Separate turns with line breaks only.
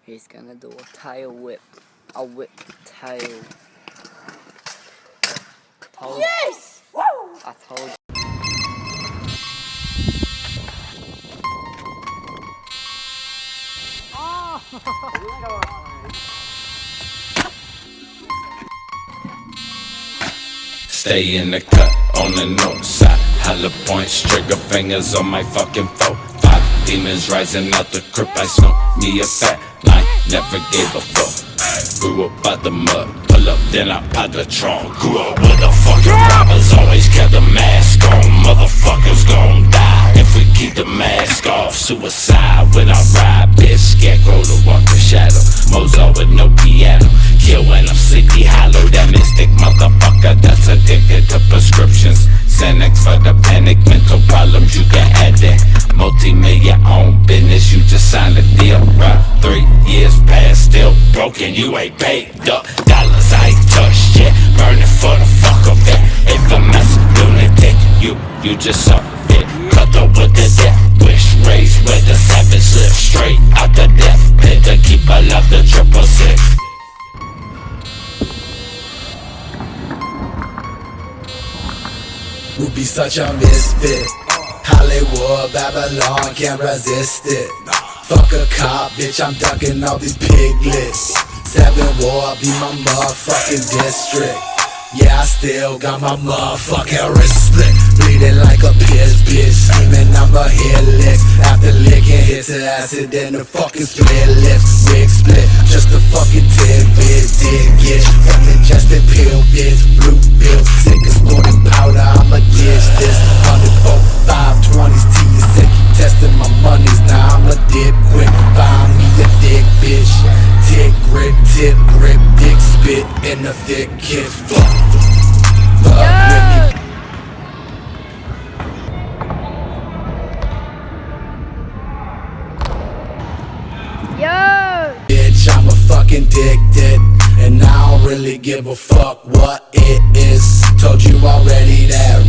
He's gonna do a tail whip. A whip tail.
Yes! Woo!
I told you.
Stay in the cut on the north side. Holla points, trigger fingers on my fucking foe. 5 demons rising out the crypt. I smoke me a fat line, never gave a fuck. Grew up by the mud, pull up, then I pop the trunk. Grew up with the fucking robbers, always kept the mask on. Motherfuckers gon' die if we keep the mask off. Suicide when I ride, bitch. Scarecrow to walk the shadow. Mozart with no piano. Kill when I'm sleepy hollow. That mystic motherfucker that's addicted to prescriptions. Xanax for the panic, mental problems you can add that. Multi-million own business, you just signed a deal, right? 3 years past, still broken, you ain't paid up. Dollars I ain't touched yet, burning for the fuck of it. Infamous lunatic, you just saw it. Cut up with the death wish, raised with the savage live straight out the death pit to keep alive the 666.
We be such a misfit. Hollywood, Babylon, can't resist it. Fuck a cop, bitch, I'm ducking all these piglets. 7 War, be my motherfucking district. Yeah, I still got my motherfucking wrist split. Bleeding like a piss, bitch. Screaming I'ma hit licks. After licking, hit to acid, then the fucking split lips. Wig split, just a fucking tidbit. Dig it from ingested pill, bitch. Blue pill, sick of snorting powder. I'ma ditch this. 104, 520s to you sick. Keep testing my monies, now I'ma dip quick. Find me a dick, bitch. Tick grip, tip grip, dick spit in the thick kid. Fuck with me.
Yo!
Bitch, I'm a fucking addicted, and I don't really give a fuck what it is. Told you already that